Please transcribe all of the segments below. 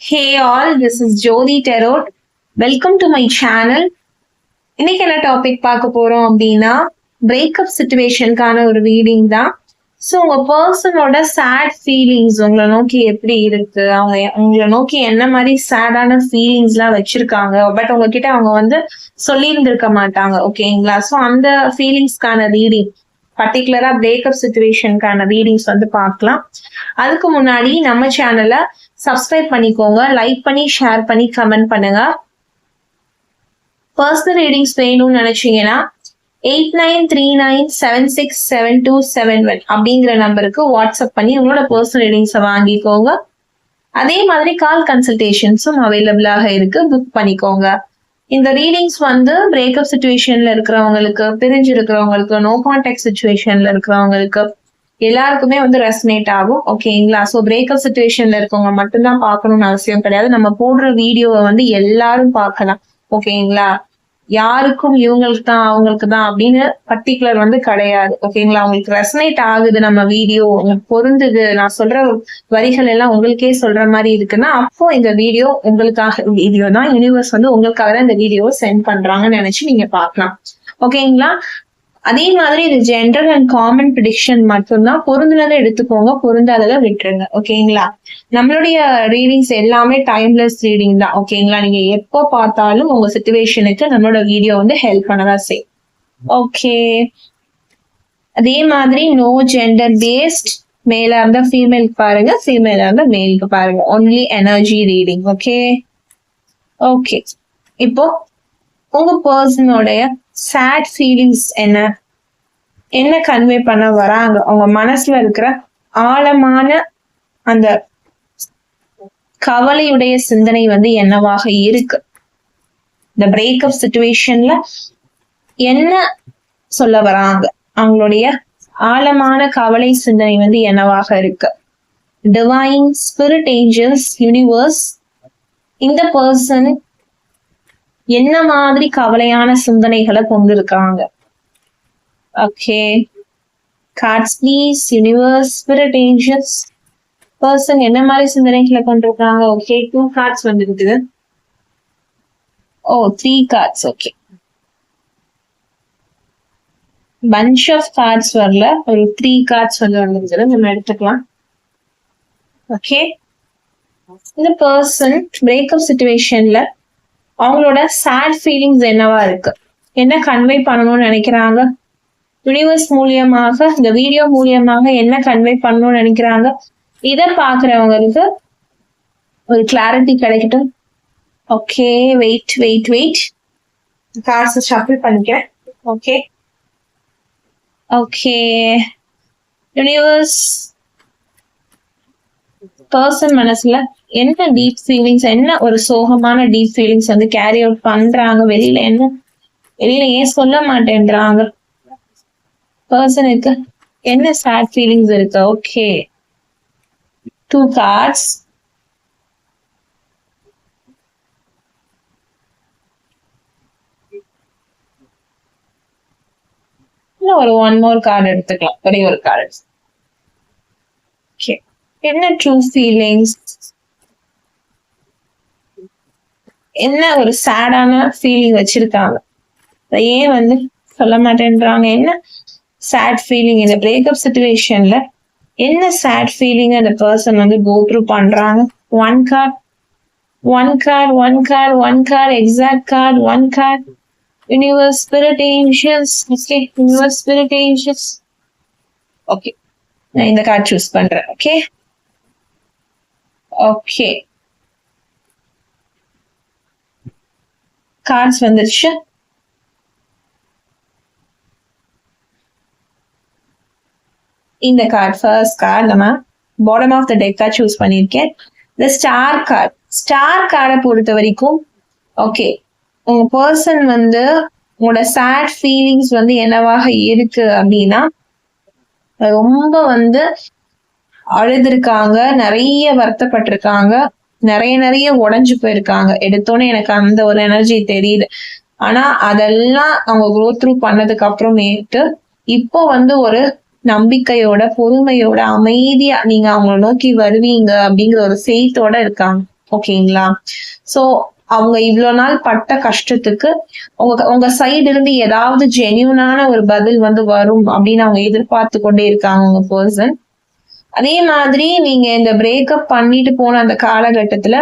Hey all, this is Jodi Tarot. Welcome to my channel. இன்னைக்கு என்ன topic பார்க்க போறோம் அப்படின்னா பிரேக்கப் சிச்சுவேஷனுக்கான ஒரு ரீடிங் தான். ஸோ உங்க பர்சனோட சேட் ஃபீலிங்ஸ் உங்களை நோக்கி எப்படி இருக்கு, அவங்க உங்களை நோக்கி என்ன மாதிரி சேடான ஃபீலிங்ஸ் எல்லாம் வச்சிருக்காங்க, பட் உங்ககிட்ட அவங்க வந்து சொல்லியிருந்திருக்க மாட்டாங்க. ஓகேங்களா? ஸோ அந்த ஃபீலிங்ஸ்க்கான ரீடிங், பர்டிகுலரா பிரேக்கப் சிச்சுவேஷனுக்கான ரீடிங்ஸ் வந்து பார்க்கலாம். அதுக்கு முன்னாடி நம்ம சேனலை சப்ஸ்கிரைப் பண்ணிக்கோங்க, லைக் பண்ணி ஷேர் பண்ணி கமெண்ட் பண்ணுங்க. பர்சனல் ரீடிங்ஸ் வேணும்னு நினைச்சீங்கன்னா 8939767271 அப்படிங்கிற நம்பருக்கு வாட்ஸ்அப் பண்ணி உங்களோட பர்சனல் ரீடிங்ஸை வாங்கிக்கோங்க. அதே மாதிரி கால் கன்சல்டேஷன்ஸும் அவைலபிளாக இருக்கு, புக் பண்ணிக்கோங்க. இந்த ரீடிங்ஸ் வந்து பிரேக்கப் சிச்சுவேஷன்ல இருக்கிறவங்களுக்கு, பிரிஞ்சு இருக்கிறவங்களுக்கு, நோ கான்டாக்ட் சிச்சுவேஷன்ல இருக்கிறவங்களுக்கு எல்லாருக்குமே வந்து ரெசனேட் ஆகும். ஓகேங்களா? ஸோ பிரேக்கப் சிச்சுவேஷன்ல இருக்கவங்க மட்டும்தான் பார்க்கணும்னு அவசியம் கிடையாது. நம்ம போடுற வீடியோவை வந்து எல்லாரும் பார்க்கலாம். ஓகேங்களா? யாருக்கும் இவங்களுக்கு தான் அவங்களுக்கு தான் அப்படின்னு பர்டிகுலர் வந்து கிடையாது. ஓகேங்களா? உங்களுக்கு ரெசனேட் ஆகுது நம்ம வீடியோ, பொருந்துது, நான் சொல்ற வரிகள் எல்லாம் உங்களுக்கே சொல்ற மாதிரி இருக்குன்னா அப்போ இந்த வீடியோ உங்களுக்காக வீடியோ தான். யூனிவர்ஸ் வந்து உங்களுக்காக தான் இந்த வீடியோ சென்ட் பண்றாங்கன்னு நினைச்சு நீங்க பார்க்கலாம். ஓகேங்களா? அதே மாதிரி இது ஜென்ரல் அண்ட் காமன் ப்ரிடிக்ஷன் மட்டும்தான். பொருந்தினதை எடுத்துக்கோங்க, பொருந்தாததை விட்டுருங்க. ஓகேங்களா? நம்மளுடைய ரீடிங்ஸ் எல்லாமே டைம்லெஸ் ரீடிங் தான். ஓகேங்களா? நீங்க எப்போ பார்த்தாலும் உங்க சிச்சுவேஷனுக்கு நம்மளோட வீடியோ வந்து ஹெல்ப் பண்ணதான் செய்யும். ஓகே, அதே மாதிரி நோ ஜெண்டர் பேஸ்ட். மேலா இருந்தா ஃபீமேலுக்கு பாருங்க, ஃபீமேலா இருந்தா மேலுக்கு பாருங்க. Only energy reading. Okay okay, இப்போ உங்க பர்சனோடைய சேட் ஃபீலிங்ஸ் என்ன கன்வே பண்ண வராங்க, அவங்க மனசுல இருக்கிற ஆழமான அந்த கவலையுடைய சிந்தனை வந்து என்னவாக இருக்கு, இந்த பிரேக்கப் சிச்சுவேஷன்ல என்ன சொல்ல வராங்க, அவங்களுடைய ஆழமான கவலை சிந்தனை வந்து என்னவாக இருக்கு. டிவைன், ஸ்பிரிட், ஏஞ்சல்ஸ், யூனிவர்ஸ் இந்த பர்சன் என்ன மாதிரி கவலையான சிந்தனைகளை கொண்டிருக்காங்க. Okay, cards please. Universe, spirit, angels, person என்ன மாதிரி சிந்தனைகளை கொண்டிருக்காங்க. ஓகே, 2 கார்ட்ஸ் வந்துருக்குது. ஓ, 3 cards. Okay, bunch of cards வரல, ஒரு 3 கார்ட்ஸ் வந்து வந்துருக்குது, நம்ம எடுத்துக்கலாம். ஓகே, இந்த பர்சன் பிரேக்கப் சிச்சுவேஷன்ல அவங்களோட சேட் ஃபீலிங்ஸ் என்னவா இருக்கு, என்ன கன்வே பண்ணணும்னு நினைக்கிறாங்க, யூனிவர்ஸ் மூலியமாக, இந்த வீடியோ மூலியமாக என்ன கன்வே பண்ணணும்னு நினைக்கிறாங்க, இதை பாக்குறவங்களுக்கு ஒரு கிளாரிட்டி கிடைக்கட்டும். Okay, wait wait wait, cards shuffle பண்ணிக்கிறேன். ஓகே ஓகே, யூனிவர்ஸ் பர்சன் மனசுல என்ன டீப் ஃபீலிங்ஸ், என்ன ஒரு சோகமான டீப் ஃபீலிங்ஸ் வந்து கேரி அவுட் பண்றாங்க, வெளியில ஏன் சொல்ல மாட்டேன்றாங்க, பர்சனுக்கு என்ன சேட் ஃபீலிங்ஸ் இருக்கு. Okay, 2 cards. இன்னும் ஒரு 1 மோர் கார்டு எடுத்துக்கலாம், ஒரே ஒரு கார்டு. ஓகே, என்ன ட்ரூ ஃபீலிங்ஸ், என்ன ஒரு சேடான ஃபீலிங் வச்சிருக்காங்க, ஏன் வந்து சொல்ல மாட்டேன்றாங்க, என்ன சேட் ஃபீலிங் இந்த பிரேக்கப் சிச்சுவேஷன்ல, என்ன சேட் ஃபீலிங் அந்த பர்சன் வந்து கோ த்ரூ பண்றாங்க. 1 card, 1 card, 1 card, 1 card, exact card, 1 card. Universe, spirit, angels. Okay, universe, spirit, angels. Okay, நான் இந்த கார்ட் சூஸ் பண்றேன். ஓகே ஓகே, கார்ட்ஸ் வந்துருச்சு. இந்த கார்டு ஃபர்ஸ்ட் கார்டு நம்ம பாட்டம் ஆஃப் த டெக்கா சூஸ் பண்ணியிருக்கேன். இந்த ஸ்டார் கார்டை பொறுத்த வரைக்கும் ஓகே, உங்க பர்சன் வந்து உங்களோட சேட் ஃபீலிங்ஸ் வந்து என்னவாக இருக்கு அப்படின்னா, ரொம்ப வந்து அழுதுருக்காங்க, நிறைய வருத்தப்பட்டிருக்காங்க, நிறைய உடைஞ்சு போயிருக்காங்க. எடுத்தோன்னே எனக்கு அந்த ஒரு எனர்ஜி தெரியுது. ஆனா அதெல்லாம் அவங்க க்ரோ த்ரூ பண்ணதுக்கு அப்புறமேட்டு இப்போ வந்து ஒரு நம்பிக்கையோட, பொறுமையோட, அமைதியா நீங்க அவங்கள நோக்கி வருவீங்க அப்படிங்கிற ஒரு ஃபெய்த்தோட இருக்காங்க. ஓகேங்களா? சோ அவங்க இவ்வளவு நாள் பட்ட கஷ்டத்துக்கு உங்க சைடு இருந்து ஏதாவது ஜென்யூனான ஒரு பதில் வந்து வரும் அப்படின்னு அவங்க எதிர்பார்த்து கொண்டே இருக்காங்க உங்க பர்சன். அதே மாதிரி நீங்க இந்த பிரேக்கப் பண்ணிட்டு போன அந்த காலகட்டத்துல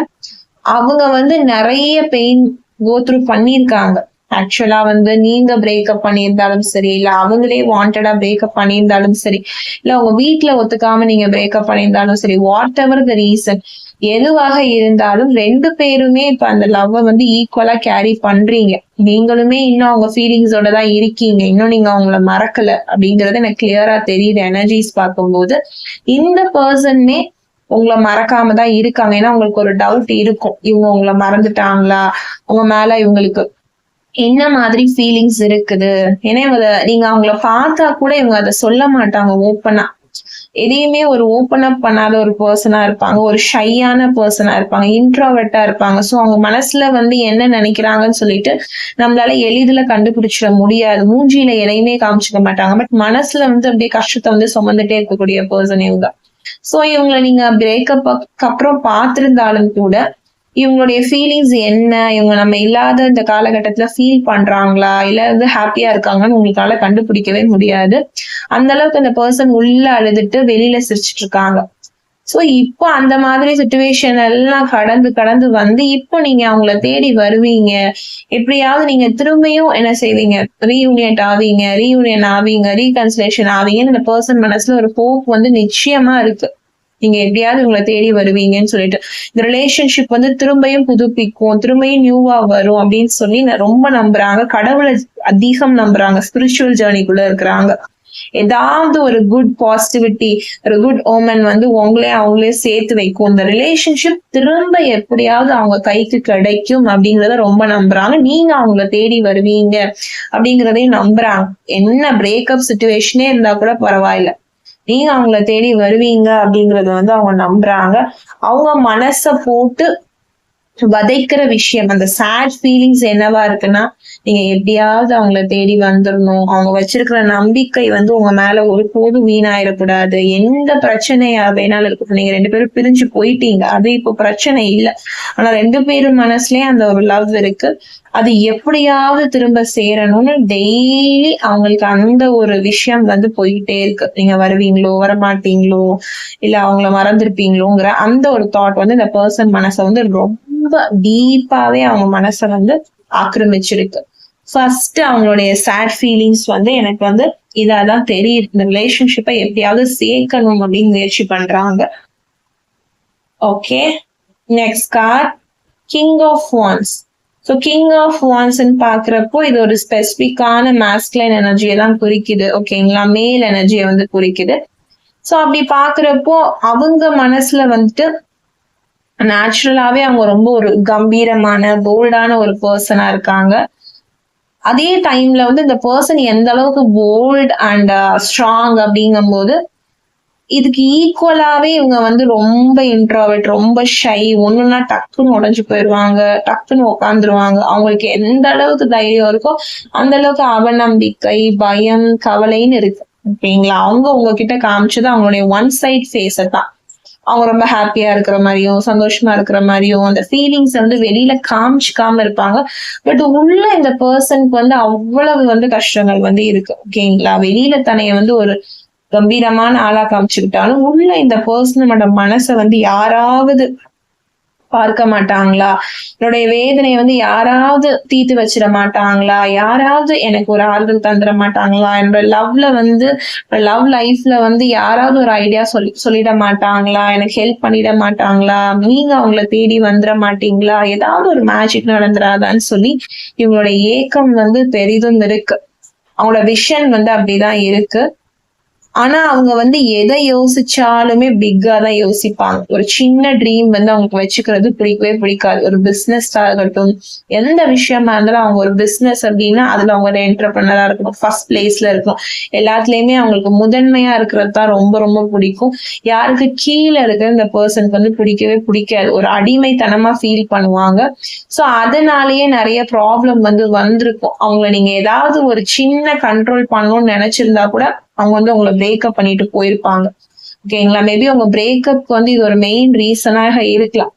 அவங்க வந்து நிறைய பெயின் கோ த்ரூ பண்ணியிருக்காங்க. ஆக்சுவலா வந்து நீங்க பிரேக்கப் பண்ணியிருந்தாலும் சரி, இல்ல அவங்களே வாண்டடா பிரேக்கப் பண்ணியிருந்தாலும் சரி, இல்ல உங்க வீட்டுல ஒத்துக்காம நீங்க பிரேக்கப் பண்ணியிருந்தாலும் சரி, வாட் எவர் த ரீசன், எதுவாக இருந்தாலும் 2 பேருமே இப்ப அந்த லவ் வந்து ஈக்குவலா கேரி பண்றீங்க. நீங்களுமே இன்னும் அவங்க ஃபீலிங்ஸோட தான் இருக்கீங்க. இன்னும் நீங்க அவங்கள மறக்கல அப்படிங்கறது எனக்கு கிளியரா தெரியுது எனர்ஜிஸ் பார்க்கும்போது. இந்த பர்சன்னே உங்களை மறக்காம தான் இருக்காங்க. ஏன்னா உங்களுக்கு ஒரு டவுட் இருக்கும், இவங்க உங்களை மறந்துட்டாங்களா, உங்க மேல இவங்களுக்கு என்ன மாதிரி ஃபீலிங்ஸ் இருக்குது. ஏன்னா நீங்க அவங்கள பார்த்தா கூட இவங்க அதை சொல்ல மாட்டாங்க ஓப்பனா. எதையுமே ஒரு ஓப்பன் அப் பண்ணாத ஒரு பர்சனா இருப்பாங்க, ஒரு ஷையான பர்சனா இருப்பாங்க, இன்ட்ரோவர்ட்டா இருப்பாங்க. ஸோ அவங்க மனசுல வந்து என்ன நினைக்கிறாங்கன்னு சொல்லிட்டு நம்மளால எளிதில கண்டுபிடிச்சிட முடியாது. மூஞ்சியில எதையுமே காமிச்சுக்க மாட்டாங்க, பட் மனசுல வந்து அப்படியே கஷ்டத்தை வந்து சுமந்துட்டே இருக்கக்கூடிய பர்சன் இவங்க. சோ இவங்களை நீங்க பிரேக்கப் அப்புறம் பார்த்திருந்தாலும் கூட இவங்களுடைய ஃபீலிங்ஸ் என்ன, இவங்க நம்ம இல்லாத இந்த காலகட்டத்துல ஃபீல் பண்றாங்களா, இல்ல வந்து ஹாப்பியா இருக்காங்கன்னு உங்களுக்கால கண்டுபிடிக்கவே முடியாது. அந்த அளவுக்கு அந்த பர்சன் உள்ள அழுதுட்டு வெளியில சிரிச்சிட்டு இருக்காங்க. சோ இப்போ அந்த மாதிரி சுச்சுவேஷன் எல்லாம் கடந்து வந்து இப்போ நீங்க அவங்கள தேடி வருவீங்க. எப்படியாவது நீங்க திரும்பியும் என்ன செய்வீங்க, ரீயூனியன் ஆவீங்க, ரீகன்சிலேஷன் ஆவீங்கன்னு இந்த பர்சன் மனசுல ஒரு ஹோப் வந்து நிச்சயமா இருக்கு. நீங்க எப்படியாவது உங்களை தேடி வருவீங்கன்னு சொல்லிட்டு இந்த ரிலேஷன்ஷிப் வந்து திரும்பியும் புதுப்பிக்கும், திரும்பியும் நியூவா வரும் அப்படின்னு சொல்லி ரொம்ப நம்புறாங்க. கடவுளை அதிகம் நம்புறாங்க, ஸ்பிரிச்சுவல் ஜேர்னிக்குள்ள இருக்கிறாங்க. ஏதாவது ஒரு குட் பாசிட்டிவிட்டி, ஒரு குட் ஓமன் வந்து அவங்களே சேர்த்து வைக்கும். இந்த ரிலேஷன்ஷிப் திரும்ப எப்படியாவது அவங்க கைக்கு கிடைக்கும் அப்படிங்கறத ரொம்ப நம்புறாங்க. நீங்க அவங்கள தேடி வருவீங்க அப்படிங்கறதையும் நம்புறாங்க. என்ன பிரேக்கப் சிச்சுவேஷனே இருந்தா கூட பரவாயில்ல, நீங்க அவங்கள தேடி வருவீங்க அப்படிங்கறத வந்து அவங்க நம்புறாங்க. அவங்க மனச போட்டு வதைக்கிற விஷயம், அந்த சேட் ஃபீலிங்ஸ் என்னவா இருக்குன்னா, நீங்க எப்படியாவது அவங்கள தேடி வந்துடணும். அவங்க வச்சிருக்கிற நம்பிக்கை வந்து உங்க மேல ஒருபோதும் வீணாயிடக்கூடாது. எந்த பிரச்சனையா வேணாலும் இருக்கட்டும், நீங்க 2 பேரும் பிரிஞ்சு போயிட்டீங்க, அது இப்போ பிரச்சனை இல்லை. ஆனா 2 பேரும் மனசுலயே அந்த ஒரு லவ் இருக்கு. அது எப்படியாவது திரும்ப சேரணும்னு டெய்லி அவங்களுக்கு அந்த ஒரு விஷயம் வந்து போயிட்டே இருக்கு. நீங்க வருவீங்களோ, வரமாட்டீங்களோ, இல்ல அவங்கள மறந்துருப்பீங்களோங்கிற அந்த ஒரு தாட் வந்து இந்த பர்சன் மனசை வந்து ரொம்ப டீப்பாவே அவங்க மனசை வந்து ஆக்கிரமிச்சிருக்கு. ஃபர்ஸ்ட் அவங்களுடைய சேட் ஃபீலிங்ஸ் வந்து எனக்கு வந்து இதாதான் தெரியுது. இந்த ரிலேஷன்ஷிப்பை எப்படியாவது சேர்க்கணும் அப்படின்னு முயற்சி பண்றாங்க. Okay, next card king of wands. So king of வான்ஸ்ன்னு பாக்குறப்போ இது ஒரு ஸ்பெசிபிக்கான மாஸ்குலைன் எனர்ஜியை தான் குறிக்குது. ஓகேங்களா, மேல் எனர்ஜியை வந்து குறிக்குது. ஸோ அப்படி பாக்குறப்போ அவங்க மனசுல வந்துட்டு நேச்சுரலாவே அவங்க ரொம்ப ஒரு கம்பீரமான போல்டான ஒரு பர்சனா இருக்காங்க. அதே டைம்ல வந்து இந்த பர்சன் எந்த அளவுக்கு போல்ட் அண்ட் ஸ்ட்ராங் அப்படிங்கும் போது இதுக்கு ஈக்குவலாவே இவங்க வந்து ரொம்ப இன்ட்ரோவர்ட், ரொம்ப ஷை, ஒண்ணுன்னா டக்குன்னு உடஞ்சு போயிடுவாங்க, டக்குன்னு உட்காந்துருவாங்க. அவங்களுக்கு எந்த அளவுக்கு தைரியம் இருக்கோ அந்த அளவுக்கு அவநம்பிக்கை, பயம், கவலைன்னு இருக்கு. ஓகேங்களா, அவங்க உங்ககிட்ட காமிச்சது அவங்களுடைய ஒன் சைட் ஃபேஸ தான். அவங்க ரொம்ப ஹாப்பியா இருக்கிற மாதிரியும் சந்தோஷமா இருக்கிற மாதிரியும் அந்த ஃபீலிங்ஸ் வந்து வெளியில காமிச்சுக்காம இருப்பாங்க. பட் உள்ள இந்த பர்சனுக்கு வந்து அவ்வளவு வந்து கஷ்டங்கள் வந்து இருக்கு. ஓகேங்களா, வெளியில தன்னைய வந்து ஒரு கம்பீரமான ஆளா காமிச்சுக்கிட்டாலும் உள்ள இந்த பர்சனோட மனசை வந்து யாராவது பார்க்க மாட்டாங்களா, என்னுடைய வேதனையை வந்து யாராவது தீர்த்து வச்சிட மாட்டாங்களா, யாராவது எனக்கு ஒரு ஆறுதல் தந்துட மாட்டாங்களா, என்னோட லவ்ல வந்து லவ் லைஃப்ல வந்து யாராவது ஒரு ஐடியா சொல்லிட மாட்டாங்களா, எனக்கு ஹெல்ப் பண்ணிட மாட்டாங்களா, நீங்க அவங்கள தேடி வந்துட மாட்டீங்களா, ஏதாவது ஒரு மேஜிக் நடந்துடாதான்னு சொல்லி இவங்களோட ஏக்கம் வந்து பெரிதும் இருக்கு. அவங்களோட விஷன் வந்து அப்படிதான் இருக்கு. ஆனா அவங்க வந்து எதை யோசிச்சாலுமே பிக்கா தான் யோசிப்பாங்க. ஒரு சின்ன ட்ரீம் வந்து அவங்களுக்கு வச்சுக்கிறது பிடிக்கவே பிடிக்காது. ஒரு பிசினஸ் ஆகட்டும், எந்த விஷயமா இருந்தாலும் அவங்க ஒரு பிசினஸ் அப்படின்னா அதுல அவங்க என்டர்பிரனரா இருக்கணும், ஃபர்ஸ்ட் பிளேஸ்ல இருக்கும். எல்லாத்துலயுமே அவங்களுக்கு முதன்மையா இருக்கிறது தான் ரொம்ப ரொம்ப பிடிக்கும். யாருக்கு கீழே இருக்கிற இந்த பர்சனுக்கு வந்து பிடிக்கவே பிடிக்காது. ஒரு அடிமைத்தனமா ஃபீல் பண்ணுவாங்க. சோ அதனாலயே நிறைய ப்ராப்ளம் வந்து வந்திருக்கும். அவங்கள நீங்க ஏதாவது ஒரு சின்ன கண்ட்ரோல் பண்ணணும்னு நினைச்சிருந்தா கூட அவங்க வந்து உங்களை பிரேக்கப் பண்ணிட்டு போயிருப்பாங்க. ஓகேங்களா, மேபி உங்க பிரேக்கப் வந்து இது ஒரு மெயின் ரீசனாக இருக்கலாம்.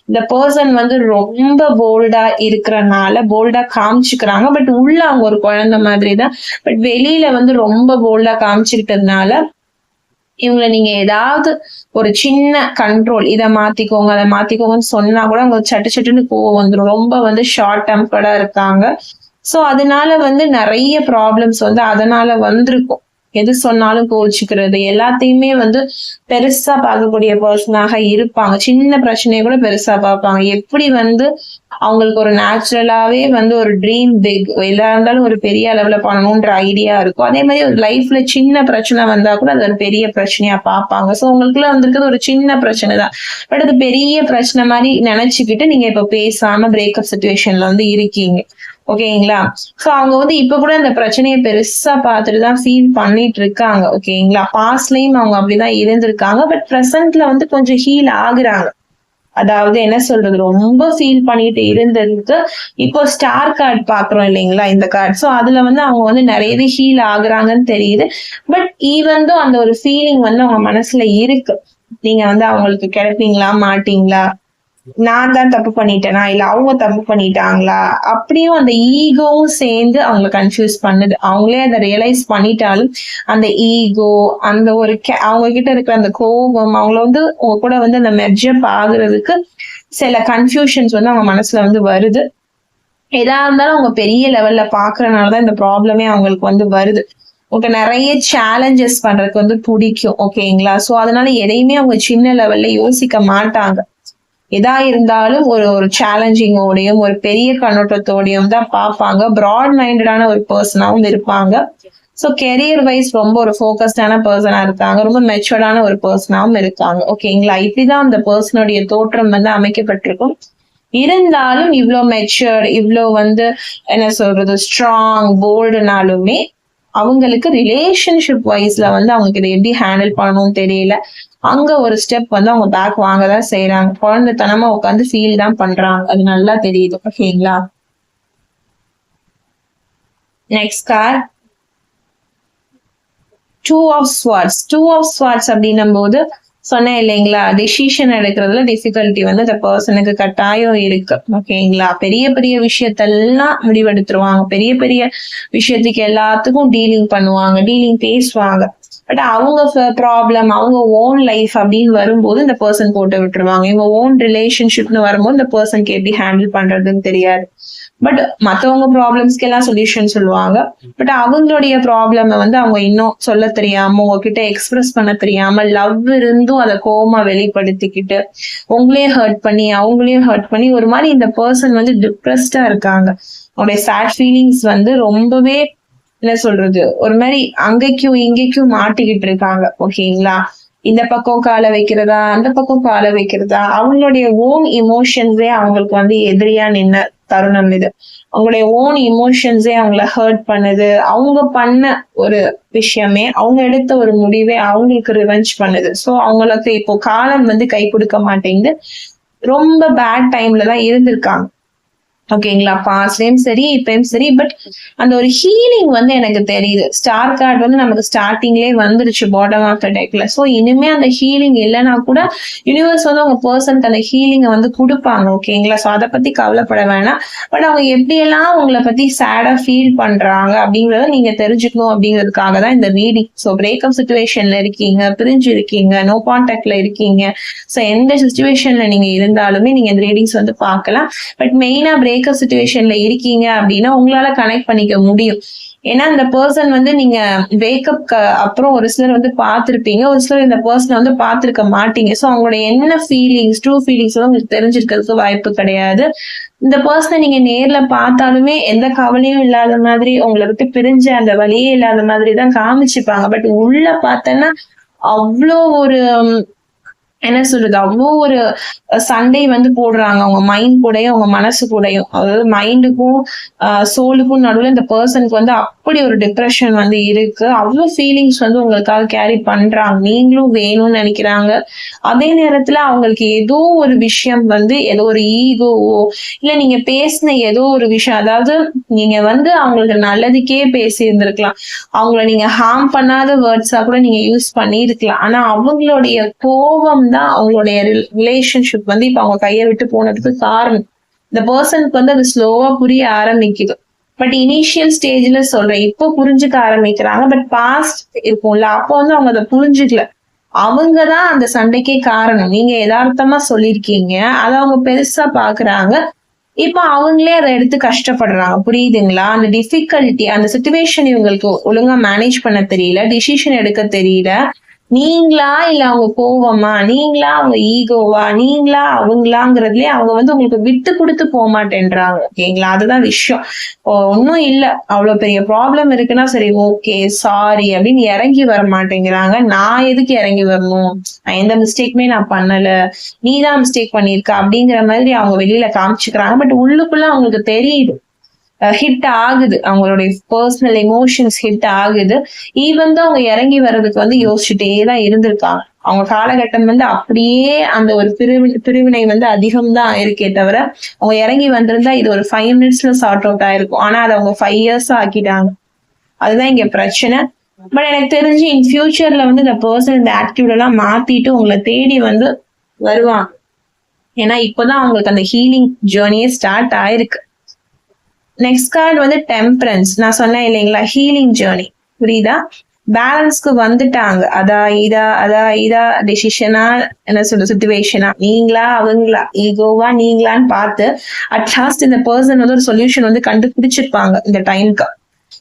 இந்த பர்சன் வந்து ரொம்ப போல்டா இருக்கிறனால போல்டா காமிச்சுக்கிறாங்க. பட் உள்ள அவங்க ஒரு குழந்தை மாதிரி தான். பட் வெளியில வந்து ரொம்ப போல்டா காமிச்சுக்கிட்டதுனால இவங்களை நீங்க ஏதாவது ஒரு சின்ன கண்ட்ரோல், இதை மாத்திக்கோங்க அதை மாத்திக்கோங்கன்னு சொன்னா கூட அவங்க சட்டு சட்டுன்னு கோவம் வந்துடும். ரொம்ப வந்து ஷார்ட் டெம்பர்டா இருக்காங்க. சோ அதனால வந்து நிறைய ப்ராப்ளம்ஸ் வந்து அதனால வந்திருக்கும். எது சொன்னாலும் கோவிச்சுக்கிறது, எல்லாத்தையுமே வந்து பெருசா பார்க்கக்கூடிய பர்சனாக இருப்பாங்க. சின்ன பிரச்சனையை கூட பெருசா பார்ப்பாங்க. எப்படி வந்து அவங்களுக்கு ஒரு நேச்சுரலாவே வந்து ஒரு ட்ரீம் பிக், எதா இருந்தாலும் ஒரு பெரிய அளவுல பண்ணணும்ன்ற ஐடியா இருக்கும். அதே மாதிரி ஒரு லைஃப்ல சின்ன பிரச்சனை வந்தா கூட அது ஒரு பெரிய பிரச்சனையா பார்ப்பாங்க. சோ உங்களுக்குள்ள வந்திருக்கிறது ஒரு சின்ன பிரச்சனை தான். பட் அது பெரிய பிரச்சனை மாதிரி நினைச்சுக்கிட்டு நீங்க இப்ப பேசாம பிரேக்கப் சுச்சுவேஷன்ல வந்து இருக்கீங்க. ஓகேங்களா? சோ அவங்க வந்து இப்ப கூட அந்த பிரச்சனையை பெருசா பார்த்துட்டுதான் ஃபீல் பண்ணிட்டு இருக்காங்க. ஓகேங்களா? பாஸ்ட்லயும் அவங்க அப்படிதான் இருந்திருக்காங்க. பட் பிரசன்ட்ல வந்து கொஞ்சம் ஹீல் ஆகுறாங்க. அதாவது என்ன சொல்றது, ரொம்ப ஃபீல் பண்ணிட்டு இருந்ததுக்கு இப்போ ஸ்டார் கார்டு பாக்குறோம் இல்லைங்களா, இந்த கார்டு. சோ அதுல வந்து அவங்க வந்து நிறையவே ஹீல் ஆகுறாங்கன்னு தெரியுது. பட் ஈவன் தோ அந்த ஒரு ஃபீலிங் வந்து அவங்க மனசுல இருக்கு. நீங்க வந்து அவங்களுக்கு கிடைப்பீங்களா மாட்டீங்களா, நான் தான் தப்பு பண்ணிட்டேனா இல்ல அவங்க தப்பு பண்ணிட்டாங்களா, அப்படியும் அந்த ஈகோவும் சேர்ந்து அவங்களை கன்ஃபியூஸ் பண்ணுது. அவங்களே அதை ரியலைஸ் பண்ணிட்டாலும் அந்த ஈகோ, அந்த ஒரு அவங்க கிட்ட இருக்கிற அந்த கோபம், அவங்கள வந்து உங்க கூட வந்து அந்த மெர்ஜப் ஆகுறதுக்கு சில கன்ஃபியூஷன்ஸ் வந்து அவங்க மனசுல வந்து வருது. எதா இருந்தாலும் அவங்க பெரிய லெவல்ல பாக்குறதுனாலதான் இந்த ப்ராப்ளமே அவங்களுக்கு வந்து வருது. உங்களுக்கு நிறைய சேலஞ்சஸ் பண்றதுக்கு வந்து பிடிக்கும். ஓகேங்களா? சோ அதனால எதையுமே அவங்க சின்ன லெவல்ல யோசிக்க மாட்டாங்க. எதா இருந்தாலும் ஒரு ஒரு சேலஞ்சிங்கோடையும் ஒரு பெரிய கண்ணோட்டத்தோடையும் தான் பார்ப்பாங்க. ப்ராட் மைண்டடான ஒரு பர்சனாவும் இருப்பாங்க. ஸோ கெரியர் வைஸ் ரொம்ப ஒரு ஃபோக்கஸ்டான பர்சனா இருக்காங்க. ரொம்ப மெச்சூர்டான ஒரு பர்சனாவும் இருக்காங்க. ஓகேங்களா? இப்படிதான் அந்த பர்சனுடைய தோற்றம் வந்து அமைக்கப்பட்டிருக்கும். இருந்தாலும் இவ்வளோ மெச்சூர்ட், இவ்வளோ வந்து என்ன சொல்றது ஸ்ட்ராங், போல்டுனாலுமே அவங்களுக்கு ரிலேஷன்ஷிப் வைஸ்ல வந்து அவங்களுக்கு இதை எப்படி ஹேண்டில் பண்ணணும்னு தெரியல. அங்க ஒரு ஸ்டெப் வந்து அவங்க பேக் வாங்கதான் செய்யறாங்க. குழந்தைத்தனமா உட்காந்து ஃபீல் தான் பண்றாங்க. அது நல்லா தெரியுது. ஓகேங்களா? Next card, 2 of Swords. 2 of Swords அப்படின்னும் போது சொன்னேன் இல்லைங்களா, டிசிஷன் எடுக்கிறதுல டிஃபிகல்ட்டி வந்து இந்த பர்சனுக்கு கட்டாயம் இருக்கு. ஓகேங்களா? பெரிய பெரிய விஷயத்தெல்லாம் முடிவெடுத்துருவாங்க. பெரிய பெரிய விஷயத்துக்கு எல்லாத்துக்கும் டீலிங் பண்ணுவாங்க, டீலிங் பேசுவாங்க. பட் அவங்க ப்ராப்ளம், அவங்க ஓன் லைஃப் அப்படின்னு வரும்போது இந்த பர்சன் போட்டு விட்டுருவாங்க. இவங்க ஓன் ரிலேஷன்ஷிப்னு வரும்போது இந்த பர்சனுக்கு எப்படி ஹேண்டில் பண்றதுன்னு தெரியாது. பட் மத்தவங்க ப்ராப்ளம்ஸ்க்கு எல்லாம் சொல்யூஷன் சொல்லுவாங்க. பட் அவங்களுடைய ப்ராப்ளம் வந்து அவங்க இன்னும் சொல்ல தெரியாம, உங்ககிட்ட எக்ஸ்பிரஸ் பண்ண தெரியாம, லவ் இருந்தும் அதை கோவமா வெளிப்படுத்திக்கிட்டு உங்களையும் ஹர்ட் பண்ணி அவங்களையும் ஹர்ட் பண்ணி ஒரு மாதிரி இந்த பர்சன் வந்து டிப்ரெஸ்டா இருக்காங்க. அவங்களுடைய சேட் ஃபீலிங்ஸ் வந்து ரொம்பவே என்ன சொல்றது ஒரு மாதிரி அங்கேக்கும் இங்கேக்கும் மாட்டிக்கிட்டு இருக்காங்க. ஓகேங்களா? இந்த பக்கம் காலை வைக்கிறதா அந்த பக்கம் காலை வைக்கிறதா, அவங்களுடைய ஓன் இமோஷன்ஸே அவங்களுக்கு வந்து எதிரியா நின்ன தருணம் இது. அவங்களுடைய ஓன் இமோஷன்ஸே அவங்கள ஹர்ட் பண்ணுது. அவங்க பண்ண ஒரு விஷயமே, அவங்க எடுத்த ஒரு முடிவே அவங்களுக்கு ரிவெஞ்ச் பண்ணுது. சோ அவங்களுக்கு இப்போ காலம் வந்து கை கொடுக்க மாட்டேங்குது. ரொம்ப பேட் டைம்ல தான் இருந்திருக்காங்க. ஓகேங்களா? பாஸ்ட்லயும் சரி இப்பயும் சரி. பட் அந்த ஒரு ஹீலிங் வந்து எனக்கு தெரியுது. ஸ்டார் கார்டு வந்து நமக்கு ஸ்டார்டிங்லேயே வந்துருச்சு பாட்டம் ஆஃப் த டெக்ல. சோ இனிமே அந்த ஹீலிங் இல்லைன்னா கூட யூனிவர்ஸ் வந்து அவங்க பர்சனுக்கு அந்த ஹீலிங்கை வந்து கொடுப்பாங்க. ஓகேங்களா? சோ அதை பத்தி கவலைப்பட வேணாம். பட் அவங்க எப்படியெல்லாம் உங்களை பத்தி சேடா ஃபீல் பண்றாங்க அப்படிங்கறத நீங்க தெரிஞ்சுக்கணும் அப்படிங்கிறதுக்காக தான் இந்த ரீடிங். சோ பிரேக்கப் சுச்சுவேஷன்ல இருக்கீங்க, பிரிஞ்சு இருக்கீங்க, நோ கான்டாக்ட்ல இருக்கீங்க, சோ எந்த சுச்சுவேஷன்ல நீங்க இருந்தாலுமே நீங்க இந்த ரீடிங்ஸ் வந்து பார்க்கலாம். பட் மெயினா பிரேக்கப் சிச்சுவேஷன்ல இருக்கீங்க அப்படின்னா உங்களால கனெக்ட் பண்ணிக்க முடியும். ஏன்னா இந்த பர்சன் வந்து நீங்க பிரேக்கப் அப்புறம் ஒரு சிலர் வந்து பார்த்திருப்பீங்க, ஒரு சிலர் இந்த பர்சனை வந்து பார்த்திருக்க மாட்டீங்க. சோ அவங்களோட என்ன ஃபீலிங்ஸ், ட்ரூ ஃபீலிங்ஸ் உங்களுக்கு தெரிஞ்சிருக்கிறதுக்கு வாய்ப்பு கிடையாது. இந்த பர்சனை நீங்க நேர்ல பார்த்தாலுமே எந்த கவலையும் இல்லாத மாதிரி, உங்களை விட்டு பிரிஞ்ச அந்த வழியே இல்லாத மாதிரி தான் காமிச்சுப்பாங்க. பட் உள்ள பார்த்தோன்னா அவ்வளோ ஒரு என்ன சொல்றது அவ்வளோ ஒரு சண்டை வந்து போடுறாங்க அவங்க மைண்ட் கூடயும் அவங்க மனசு கூடயும். அதாவது மைண்டுக்கும் சோலுக்கும் நடுவில் இந்த பர்சனுக்கு வந்து அப்படி ஒரு டிப்ரெஷன் வந்து இருக்கு. அவ்வளோ ஃபீலிங்ஸ் வந்து உங்களுக்காக கேரி பண்றாங்க. நீங்களும் வேணும்னு நினைக்கிறாங்க. அதே நேரத்துல அவங்களுக்கு ஏதோ ஒரு விஷயம் வந்து ஏதோ ஒரு ஈகோவோ இல்ல நீங்க பேசின ஏதோ ஒரு விஷயம், அதாவது நீங்க வந்து அவங்களுக்கு நல்லதுக்கே பேசி இருந்திருக்கலாம், அவங்கள நீங்க ஹார்ம் பண்ணாத வேர்ட்ஸா கூட நீங்க யூஸ் பண்ணி இருக்கலாம். ஆனா அவங்களுடைய கோபம் தான் அவங்களுடைய ரிலேஷன்ஷிப் வந்து இப்ப அவங்க கையை விட்டு போனதுக்கு காரணம். இந்த பர்சனுக்கு வந்து அது ஸ்லோவா புரிய ஆரம்பிக்குது. பட் இனிஷியல் ஸ்டேஜ்ல சொல்றேன், இப்போ புரிஞ்சுக்க ஆரம்பிக்கிறாங்க. பட் பாஸ்ட் இருக்கும்ல, அப்போ வந்து அவங்க அதை புரிஞ்சுக்கல. அவங்கதான் அந்த சண்டைக்கே காரணம். நீங்க யதார்த்தமா சொல்லிருக்கீங்க, அதை அவங்க பெருசா பாக்குறாங்க. இப்ப அவங்களே அதை எடுத்து கஷ்டப்படுறாங்க. புரியுதுங்களா? அந்த டிஃபிகல்ட்டி, அந்த சிச்சுவேஷன் இவங்களுக்கு ஒழுங்கா மேனேஜ் பண்ண தெரியல, டிசிஷன் எடுக்க தெரியல. நீங்களா இல்ல அவங்க கோவமா, நீங்களா அவங்க ஈகோவா, நீங்களா அவங்களாங்கிறதுலயே அவங்க வந்து உங்களுக்கு விட்டு கொடுத்து போக மாட்டேன்றாங்க. ஓகேங்களா? அதுதான் விஷயம். ஒன்னும் இல்ல, அவ்வளவு பெரிய ப்ராப்ளம் இருக்குன்னா சரி ஓகே சாரி அப்படின்னு இறங்கி வர மாட்டேங்கிறாங்க. நான் எதுக்கு இறங்கி வரணும், எந்த மிஸ்டேக்குமே நான் பண்ணல, நீதான் மிஸ்டேக் பண்ணிருக்க அப்படிங்கிற மாதிரி அவங்க வெளியில காமிச்சுக்கிறாங்க. பட் உள்ளுக்குள்ள அவங்களுக்கு தெரியுது, ஹிட் ஆகுது, அவங்களுடைய பர்சனல் எமோஷன்ஸ் ஹிட் ஆகுது. ஈவன் தான் அவங்க இறங்கி வர்றதுக்கு வந்து யோசிச்சுட்டே தான் இருந்திருக்காங்க. அவங்க காலகட்டம் வந்து அப்படியே அந்த ஒரு பிரிவினை வந்து அதிகம் தான் இருக்கே தவிர, அவங்க இறங்கி வந்திருந்தா இது ஒரு 5 minutesல சார்ட் அவுட் ஆயிருக்கும். ஆனா அதை அவங்க 5 years ஆக்கிட்டாங்க. அதுதான் இங்க பிரச்சனை. பட் எனக்கு தெரிஞ்சு இன் ஃபியூச்சர்ல வந்து இந்த பர்சன் இந்த ஆட்டிடியூட் எல்லாம் மாத்திட்டு உங்களை தேடி வந்து வருவாங்க. ஏன்னா இப்பதான் அவங்களுக்கு அந்த ஹீலிங் ஜேர்னியே ஸ்டார்ட் ஆயிருக்கு. நெக்ஸ்ட் கார்டு வந்து டெம்பரன்ஸ். நான் சொன்னேன் இல்லைங்களா, ஹீலிங் ஜேர்னி. புரியுதா? பேலன்ஸ்க்கு வந்துட்டாங்க. இதா டெசிஷனா, என்ன சொல்ற சிச்சுவேஷனா, நீங்களா அவங்களா, ஈகோவா நீங்களான்னு பார்த்து அட்லாஸ்ட் இந்த பர்சன் வந்து ஒரு சொல்யூஷன் வந்து கண்டுபிடிச்சிருப்பாங்க இந்த டைம்க்கு.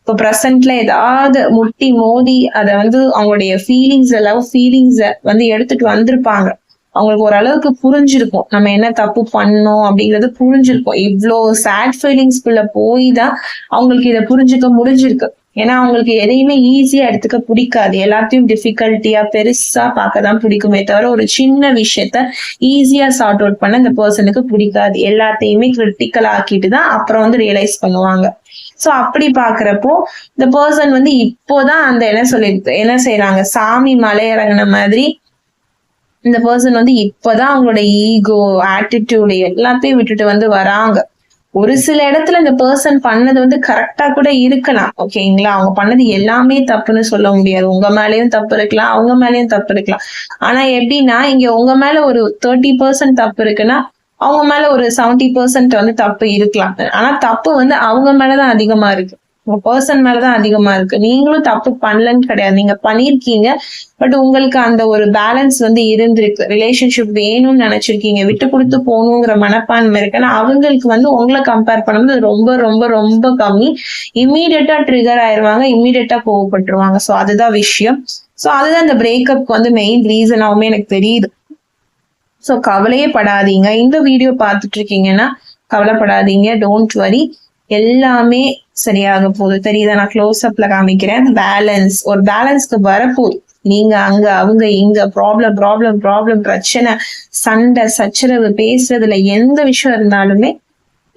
இப்போ ப்ரெசென்ட்ல ஏதாவது முட்டி மோதி அதை வந்து அவங்களுடைய ஃபீலிங்ஸ், லவ் ஃபீலிங்ஸ வந்து எடுத்துட்டு வந்திருப்பாங்க. அவங்களுக்கு ஓரளவுக்கு புரிஞ்சிருக்கும் நம்ம என்ன தப்பு பண்ணோம் அப்படிங்கறது புரிஞ்சிருக்கும். இவ்வளோ சேட் ஃபீலிங்ஸ்குள்ள போய் தான் அவங்களுக்கு இதை புரிஞ்சுக்க முடிஞ்சிருக்கு. ஏன்னா அவங்களுக்கு எதையுமே ஈஸியா எடுத்துக்க பிடிக்காது, எல்லாத்தையும் டிஃபிகல்ட்டியா பெருசா பார்க்கதான் பிடிக்குமே தவிர ஒரு சின்ன விஷயத்த ஈஸியா சார்ட் அவுட் பண்ண இந்த பர்சனுக்கு பிடிக்காது. எல்லாத்தையுமே கிரிட்டிக்கல் ஆக்கிட்டு தான் அப்புறம் வந்து ரியலைஸ் பண்ணுவாங்க. சோ அப்படி பாக்குறப்போ இந்த பர்சன் வந்து இப்போதான் அந்த என்ன செய்யறாங்க, சாமி மலை இறங்கின மாதிரி இந்த பர்சன் வந்து இப்பதான் அவங்களோட ஈகோ, ஆட்டிடியூடு எல்லாத்தையும் விட்டுட்டு வந்து வராங்க. ஒரு சில இடத்துல இந்த பர்சன் பண்ணது வந்து கரெக்டா கூட இருக்கலாம். ஓகேங்களா? அவங்க பண்ணது எல்லாமே தப்புன்னு சொல்ல முடியாது. உங்க மேலயும் தப்பு இருக்கலாம், அவங்க மேலயும் தப்பு இருக்கலாம். ஆனா எப்படின்னா, இங்க உங்க மேல ஒரு 30% தப்பு இருக்குன்னா அவங்க மேல ஒரு 70% வந்து தப்பு இருக்கலாம். ஆனா தப்பு வந்து அவங்க மேலதான் அதிகமா இருக்கு, உங்க பர்சன் மேலதான் அதிகமா இருக்கு. நீங்களும் தப்பு பண்ணலன்னு கிடையாது, நீங்க பண்ணிருக்கீங்க. பட் உங்களுக்கு அந்த ஒரு பேலன்ஸ் வந்து இருந்திருக்கு. ரிலேஷன்ஷிப் வேணும்னு நினைச்சிருக்கீங்க, விட்டு கொடுத்து போகணுங்கிற மனப்பான்மை இருக்குன்னா அவங்களுக்கு வந்து உங்களை கம்பேர் பண்ணும்போது ரொம்ப ரொம்ப ரொம்ப கம்மி. இம்மீடியட்டா ட்ரிகர் ஆயிருவாங்க, இம்மீடியட்டா கோவப்பட்டுருவாங்க. சோ அதுதான் விஷயம். சோ அதுதான் இந்த பிரேக்கப்க்கு வந்து மெயின் ரீசனாவுமே எனக்கு தெரியுது. சோ கவலையே படாதீங்க. இந்த வீடியோ பார்த்துட்டு இருக்கீங்கன்னா கவலைப்படாதீங்க, டோன்ட் வரி, எல்லாமே சரியாக போகுது. தெரியுதா? நான் க்ளோஸ் அப்ல காமிக்கிறேன். பேலன்ஸ், ஒரு பேலன்ஸ்க்கு வரப்போகுது. நீங்க அங்க அவங்க இங்க ப்ராப்ளம் ப்ராப்ளம் ப்ராப்ளம் பிரச்சனை, சண்டை சச்சரவு, பேசுறதுல எந்த விஷயம் இருந்தாலுமே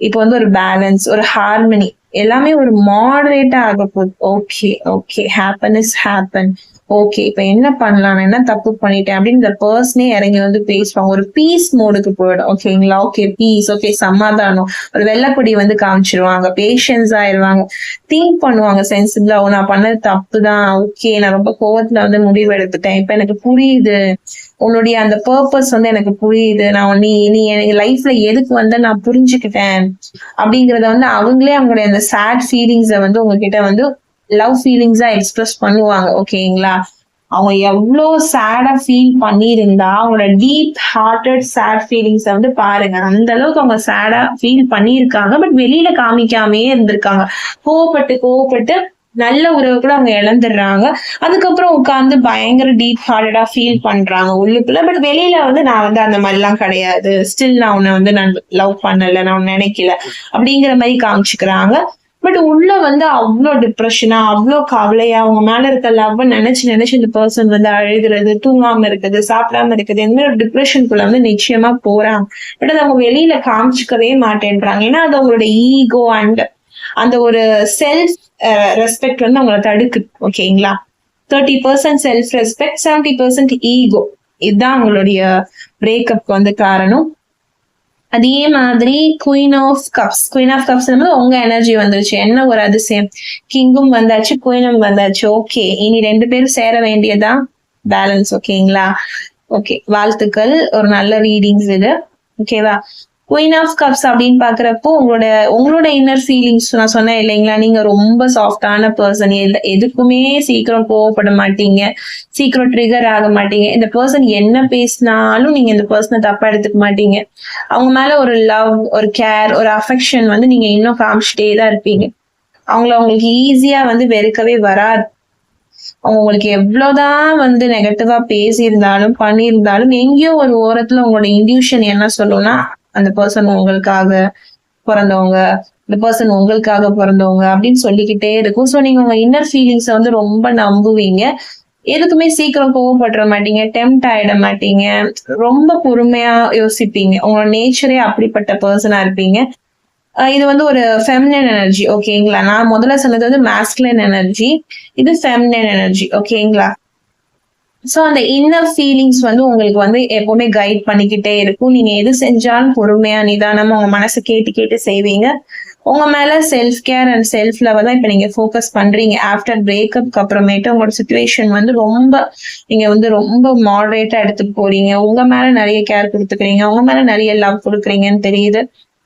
இப்போ வந்து ஒரு பேலன்ஸ், ஒரு ஹார்மனி, எல்லாமே ஒரு மாடரேட்டா ஆக போகுது. Okay okay, happen is happen. Okay இப்ப என்ன பண்ணலாம், என்ன தப்பு பண்ணிட்டேன் அப்படின்னு இந்த பர்சனே இறங்கி வந்து பேசுவாங்க. ஒரு பீஸ் மோடுக்கு போயிடும். ஓகேங்களா? ஓகே பீஸ், ஓகே சமாதானம், ஒரு வெள்ளைப்பொடி வந்து காமிச்சிருவாங்க, பேஷன்ஸ் ஆயிடுவாங்க, திங்க் பண்ணுவாங்க சென்சிபிளா. நான் பண்ணது தப்பு தான், ஓகே நான் ரொம்ப கோவத்துல வந்து முடிவு எடுத்துட்டேன், இப்ப எனக்கு புரியுது உன்னுடைய அந்த பர்பஸ் வந்து எனக்கு புரியுது, நான் நீ எனக்கு லைஃப்ல எதுக்கு வந்து நான் புரிஞ்சுக்கிட்டேன் அப்படிங்கறத வந்து அவங்களே அவங்களுடைய அந்த சேட் ஃபீலிங்ஸை வந்து உங்ககிட்ட வந்து லவ் ஃபீலிங்ஸா எக்ஸ்பிரஸ் பண்ணுவாங்க. ஓகேங்களா? அவங்க எவ்வளவு சேடா ஃபீல் பண்ணியிருந்தா அவங்களோட டீப் ஹார்ட்டட் சேட் ஃபீலிங்ஸை வந்து பாருங்க. அந்த அளவுக்கு அவங்க சேடா ஃபீல் பண்ணியிருக்காங்க. பட் வெளியில காமிக்காமே இருந்திருக்காங்க. கோவப்பட்டு நல்ல உறவு கூட அவங்க இழந்துடுறாங்க. அதுக்கப்புறம் உட்கார்ந்து பயங்கர டீப் ஹார்ட்டடா ஃபீல் பண்றாங்க உள்ளுக்குள்ள. பட் வெளியில வந்து நான் வந்து அந்த மாதிரி எல்லாம் கிடையாது, ஸ்டில் நான் உன்னை வந்து நான் லவ் பண்ணல, நான் நினைக்கல அப்படிங்கிற மாதிரி காமிச்சுக்கிறாங்க. பட் உள்ள வந்து அவ்வளோ டிப்ரெஷனா, அவ்வளோ கவலையா, அவங்க மேல இருக்க லவ் நினைச்சு இந்த பர்சன் வந்து அழுகிறது, தூங்காம இருக்குது, சாப்பிடாம இருக்குது, இந்த மாதிரி ஒரு டிப்ரெஷனுக்குள்ள வந்து நிச்சயமா போறாங்க. பட் அது அவங்க வெளியில காமிச்சுக்கவே மாட்டேன்றாங்க. ஏன்னா அது அவங்களோட ஈகோ அண்ட் அந்த ஒரு செல்ஃப் ரெஸ்பெக்ட் வந்து அவங்கள தடுக்குது. ஓகேங்களா? 30% செல்ஃப் ரெஸ்பெக்ட், 70% ஈகோ. இதுதான் அவங்களுடைய பிரேக்கப் வந்து காரணம். அதே மாதிரி குயின் ஆஃப் கப்ஸ் உங்க எனர்ஜி வந்துருச்சு. என்ன ஒரு அதிசயம், கிங்கும் வந்தாச்சு, குயினும் வந்தாச்சு. ஓகே இனி 2 பேரும் சேர வேண்டியதான் பேலன்ஸ். ஓகேங்களா? ஓகே, வாழ்த்துக்கள். ஒரு நல்ல ரீடிங்ஸ் இது. ஓகேவா? குயின் ஆஃப் கப்ஸ் அப்படின்னு பாக்குறப்போ உங்களோட இன்னர் ஃபீலிங்ஸ் நான் சொன்னேன் இல்லைங்களா, நீங்க ரொம்ப சாஃப்டான பர்சன், எதுக்குமே சீக்கிரம் கோவப்பட மாட்டீங்க, சீக்கிரம் ட்ரிகர் ஆக மாட்டீங்க. இந்த பர்சன் என்ன பேசினாலும் நீங்க இந்த பர்சனை தப்பா எடுத்துக்க மாட்டீங்க. அவங்க மேல ஒரு லவ், ஒரு கேர், ஒரு அஃபெக்ஷன் வந்து நீங்க இன்னும் காமிச்சிட்டே தான் இருப்பீங்க. உங்களுக்கு ஈஸியா வந்து வெறுக்கவே வராது. அவங்க உங்களுக்கு எவ்வளவுதான் வந்து நெகட்டிவா பேசியிருந்தாலும் பண்ணியிருந்தாலும் எங்கேயோ ஒரு ஓரத்துல உங்களோட இன்டியூஷன் என்ன சொல்லும்னா, அந்த பர்சன் உங்களுக்காக பிறந்தவங்க, இந்த பர்சன் உங்களுக்காக பிறந்தவங்க அப்படின்னு சொல்லிக்கிட்டே இருக்கும். ஸோ நீங்க உங்க இன்னர் ஃபீலிங்ஸை வந்து ரொம்ப நம்புவீங்க. எதுக்குமே சீக்கிரம் கோவப்பட மாட்டீங்க, டெம்ட் ஆயிட மாட்டீங்க, ரொம்ப பொறுமையா யோசிப்பீங்க. உங்களோட நேச்சரே அப்படிப்பட்ட பர்சனா இருப்பீங்க. இது வந்து ஒரு ஃபெமினின் எனர்ஜி. ஓகேங்களா? நான் முதல்ல சொன்னது வந்து மாஸ்குலின் எனர்ஜி, இது ஃபெமினின் எனர்ஜி. ஓகேங்களா? சோ அந்த இன்னர் ஃபீலிங்ஸ் வந்து உங்களுக்கு வந்து எப்பவுமே கைட் பண்ணிக்கிட்டே இருக்கும். நீங்க எது செஞ்சாலும் பொறுமையா நிதானமா உங்க மனசு கேட்டு கேட்டு செய்வீங்க. உங்க மேல self care and self love தான் இப்ப நீங்க ஃபோக்கஸ் பண்றீங்க. ஆஃப்டர் பிரேக்கப்க்கு அப்புறமேட்டு உங்களோட சுச்சுவேஷன் வந்து நீங்க வந்து ரொம்ப மாடரேட்டா எடுத்துட்டு போறீங்க. உங்க மேல நிறைய கேர் கொடுத்துக்கிறீங்க, உங்க மேல நிறைய லவ் கொடுக்குறீங்கன்னு தெரியுது.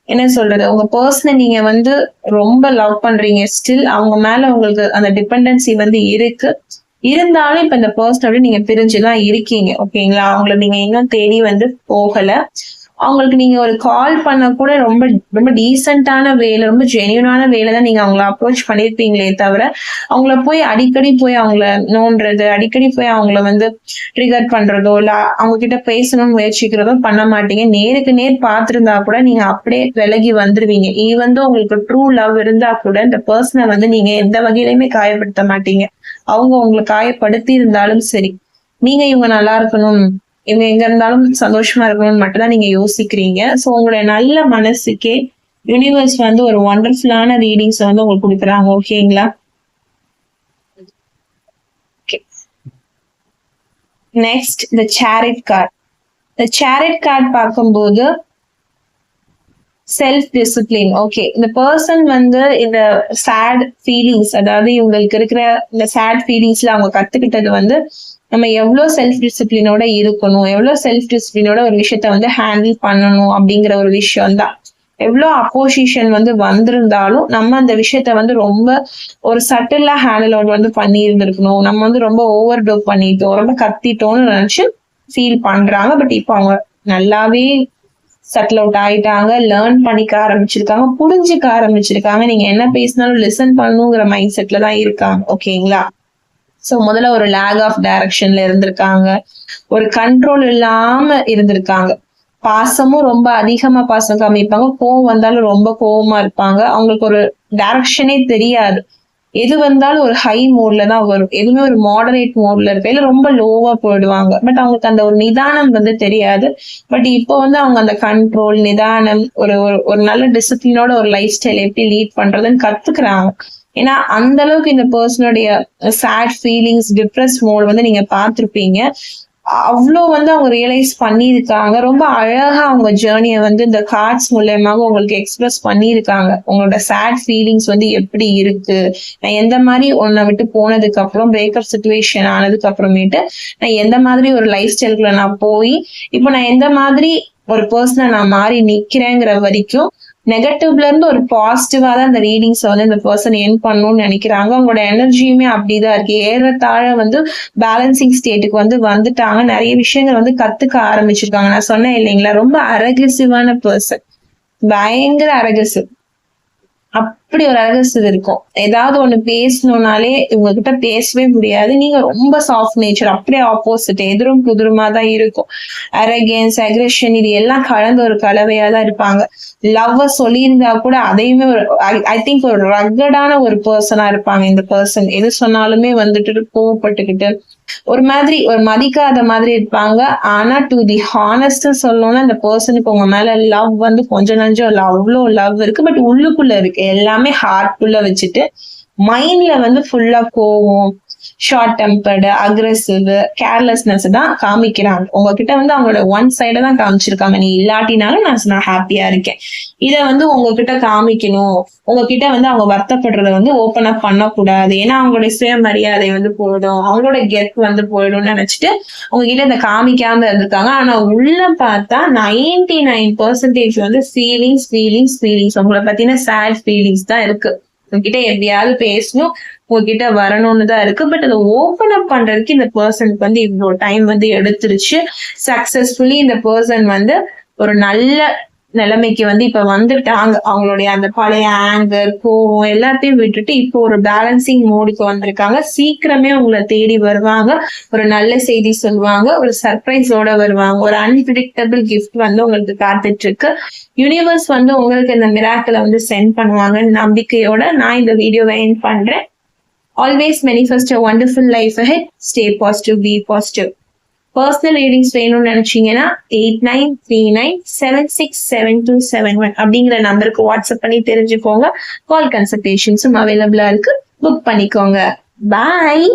என்ன சொல்றது, உங்க பர்சனை நீங்க வந்து ரொம்ப லவ் பண்றீங்க. ஸ்டில் அவங்க மேல உங்களுக்கு அந்த டிபெண்டன்சி வந்து இருக்கு. இருந்தாலும் இப்ப இந்த பர்சனோட நீங்க பிரிஞ்சுதான் இருக்கீங்க. ஓகேங்களா? அவங்கள நீங்க இன்னும் தேடி வந்து போகல. அவங்களுக்கு நீங்க ஒரு கால் பண்ண கூட ரொம்ப ரொம்ப டீசென்டான வேலை, ரொம்ப ஜென்யூனான வேலை தான் நீங்க அவங்கள அப்ரோச் பண்ணிருப்பீங்களே தவிர, அவங்கள போய் அடிக்கடி போய் அவங்கள நோண்டுறது, அடிக்கடி போய் அவங்கள வந்து ட்ரிகர் பண்றதோ இல்ல அவங்க கிட்ட பேசணும்னு முயற்சிக்கிறதோ பண்ண மாட்டீங்க. நேருக்கு நேர் பார்த்திருந்தா கூட நீங்க அப்படியே விலகி வந்துருவீங்க. ஈவன் உங்களுக்கு ட்ரூ லவ் இருந்தா கூட இந்த பர்சனை வந்து நீங்க எந்த வகையிலுமே காயப்படுத்த மாட்டீங்க. அவங்க உங்களை காயப்படுத்தி இருந்தாலும் சரி, நீங்க இவங்க நல்லா இருக்கணும், இவங்க எங்க இருந்தாலும் சந்தோஷமா இருக்கணும்னு மட்டும் தான் நீங்க யோசிக்கிறீங்க. சோ உங்களுடைய நல்ல மனசுக்கே யூனிவர்ஸ் வந்து ஒரு வண்டர்ஃபுல்லான ரீடிங்ஸ் வந்து உங்களுக்கு கொடுக்குறாங்க. ஓகேங்களா? நெக்ஸ்ட் இந்த சேரிட் கார்டு. இந்த சேரிட் கார்டு பார்க்கும்போது செல்ஃப் டிசிப்ளின். ஓகே, இந்த பர்சன் வந்து இந்த சேட் ஃபீலிங்ஸ், அதாவது இவங்களுக்கு இருக்கிற இந்த சேட் ஃபீலிங்ஸ்ல அவங்க கத்துக்கிட்டது வந்து நம்ம எவ்வளவு செல்ஃப் டிசிப்ளினோட இருக்கணும், எவ்வளவு செல்ஃப் டிசிப்ளினோட ஒரு விஷயத்த வந்து ஹேண்டில் பண்ணணும் அப்படிங்கிற ஒரு விஷயம் தான். எவ்வளவு அப்போசிஷன் வந்து வந்திருந்தாலும் நம்ம அந்த விஷயத்த வந்து ரொம்ப ஒரு சட்டிலா ஹேண்டில் அவுட் வந்து பண்ணி இருந்திருக்கணும். நம்ம வந்து ரொம்ப ஓவர் டோ பண்ணிட்டோம், ரொம்ப கத்திட்டோம்னு நினைச்சு ஃபீல் பண்றாங்க. பட் இப்போ அவங்க நல்லாவே செட்டில் அவுட் ஆயிட்டாங்க, லேர்ன் பண்ணிக்க ஆரம்பிச்சிருக்காங்க, புரிஞ்சுக்க ஆரம்பிச்சிருக்காங்க. நீங்க என்ன பேசினாலும் லிசன் பண்ணுங்கிற மைண்ட் செட்ல தான் இருக்காங்க. ஓகேங்களா? சோ முதல்ல ஒரு லேக் ஆஃப் டைரக்ஷன்ல இருந்திருக்காங்க, ஒரு கண்ட்ரோல் இல்லாம இருந்திருக்காங்க. பாசமும் ரொம்ப அதிகமா பாசம் காமிப்பாங்க, கோவம் வந்தாலும் ரொம்ப கோவமா இருப்பாங்க. அவங்களுக்கு ஒரு டைரக்ஷனே தெரியாது. எது வந்தாலும் ஒரு ஹை மோட்ல தான் வரும், எதுவுமே ஒரு மாடரேட் மோட்ல இருக்க, இல்ல ரொம்ப லோவா போயிடுவாங்க. பட் அவங்களுக்கு அந்த ஒரு நிதானம் வந்து தெரியாது. பட் இப்போ வந்து அவங்க அந்த கண்ட்ரோல், நிதானம், ஒரு ஒரு நல்ல டிசிப்ளினோட ஒரு லைஃப் ஸ்டைல் எப்படி லீட் பண்றதுன்னு கத்துக்கிறாங்க. ஏன்னா அந்த அளவுக்கு இந்த பர்சனுடைய சேட் ஃபீலிங்ஸ், டிப்ரெஸ் மோட் வந்து நீங்க பார்த்திருப்பீங்க. அவ்வளோ வந்து அவங்க ரியலைஸ் பண்ணியிருக்காங்க. ரொம்ப அழகா அவங்க ஜேர்னியை வந்து இந்த கார்ட்ஸ் மூலயமாக உங்களுக்கு எக்ஸ்பிரஸ் பண்ணியிருக்காங்க. உங்களோட சேட் ஃபீலிங்ஸ் வந்து எப்படி இருக்கு, நான் எந்த மாதிரி உன்னை விட்டு போனதுக்கு அப்புறம், பிரேக்கப் சுச்சுவேஷன் ஆனதுக்கு அப்புறமேட்டு நான் எந்த மாதிரி ஒரு லைஃப் ஸ்டைலுக்குள்ள நான் போய் இப்போ நான் எந்த மாதிரி ஒரு பர்சனை நான் மாறி நிக்கிறேங்கிற வரைக்கும் நெகட்டிவ்ல இருந்து ஒரு பாசிட்டிவா தான் இந்த ரீடிங்ஸ் வந்து இந்த பர்சன் என் பண்ணணும்னு நினைக்கிறாங்க. அவங்களோட எனர்ஜியுமே அப்படிதான் இருக்கு. ஏறத்தாழ வந்து பேலன்சிங் ஸ்டேட்டுக்கு வந்து வந்துட்டாங்க. நிறைய விஷயங்கள் வந்து கத்துக்க ஆரம்பிச்சிருக்காங்க. நான் சொன்னேன் இல்லைங்களா, ரொம்ப அரகிரசிவான பர்சன், பயங்கர அரகிரசிவ். அப்படி ஒரு அரகசியம் இருக்கும். ஏதாவது ஒண்ணு பேசணும்னாலே இவங்க கிட்ட பேசவே முடியாது. நீங்க ரொம்ப சாஃப்ட் நேச்சர், அப்படியே ஆப்போசிட், எதிரும் புதிருமா தான் இருக்கும். அரகன்ஸ், அக்ரெஷன் இது எல்லாம் கலந்து ஒரு கலவையா தான் இருப்பாங்க. லவ் சொல்லியிருந்தா கூட அதையுமே ஒரு ஐ திங்க் ஒரு ரக்கடான ஒரு பர்சனா இருப்பாங்க இந்த பர்சன். எது சொன்னாலுமே வந்துட்டு கோவப்பட்டுக்கிட்டு ஒரு மாதிரி ஒரு மதிக்காத மாதிரி இருப்பாங்க. ஆனா டு தி ஹானஸ்ட் சொல்லணும்னா இந்த பர்சனுக்கு உங்க மேல லவ் வந்து கொஞ்சம் நஞ்சம் இல்ல, அவ்வளோ லவ் இருக்கு. பட் உள்ளுக்குள்ள இருக்கு, எல்லாமே ஹார்ட்குள்ள வச்சுட்டு மைண்ட்ல வந்து ஃபுல்லா கோவம், ஷார்ட் டெம்பர்டு, அக்ரெசிவ், கேர்லெஸ்னஸ் தான் காமிக்கிறாங்க. உங்ககிட்ட வந்து அவங்களோட ஒன் சைடை தான் காமிச்சிருக்காங்க. நீ இல்லாட்டினாலும் நான் ஹாப்பியா இருக்கேன். இதை வந்து உங்ககிட்ட காமிக்கணும். உங்ககிட்ட வந்து அவங்க வருத்தப்படுறத வந்து ஓப்பன் அப் பண்ணக்கூடாது. ஏன்னா அவங்களுடைய சுயமரியாதை வந்து போயிடும், அவங்களோட கெட் வந்து போயிடும்னு நினைச்சிட்டு உங்ககிட்ட இதை காமிக்காம இருந்திருக்காங்க. ஆனா உள்ள பார்த்தா 99% வந்து ஃபீலிங்ஸ் உங்களை பத்தின சேட் ஃபீலிங்ஸ் தான் இருக்கு. உங்ககிட்ட எப்படியாவது பேசணும், உங்ககிட்ட வரணும்னு தான் இருக்கு. பட் அதை ஓப்பன் அப் பண்றதுக்கு இந்த பர்சனுக்கு வந்து இவ்வளவு டைம் வந்து எடுத்துருச்சு. சக்சஸ்ஃபுல்லி இந்த பர்சன் வந்து ஒரு நல்ல நிலைமைக்கு வந்து இப்ப வந்துட்டாங்க. அவங்களுடைய அந்த பழைய ஆங்கர், கோவம் எல்லாத்தையும் விட்டுட்டு இப்போ ஒரு பேலன்சிங் மோடுக்கு வந்திருக்காங்க. சீக்கிரமே உங்களை தேடி வருவாங்க, ஒரு நல்ல செய்தி சொல்லுவாங்க, ஒரு சர்ப்ரைஸோட வருவாங்க, ஒரு அன்பிரிடிக்டபிள் கிஃப்ட் வந்து உங்களுக்கு காத்துட்டு இருக்கு. யூனிவர்ஸ் வந்து உங்களுக்கு இந்த மிராக்கிளை வந்து சென்ட் பண்ணுவாங்க நம்பிக்கையோட நான் இந்த வீடியோவை எண்ட் பண்றேன். Always manifest a wonderful life ahead. Stay positive, be positive. Personal readings வேணும்னு நினைச்சீங்கன்னா 8939767271 அப்படிங்கிற நம்பருக்கு வாட்ஸ்அப் பண்ணி தெரிஞ்சுக்கோங்க. கால் கன்சல்டேஷன்ஸும் அவைலபிளா இருக்கு, புக் பண்ணிக்கோங்க. பாய்.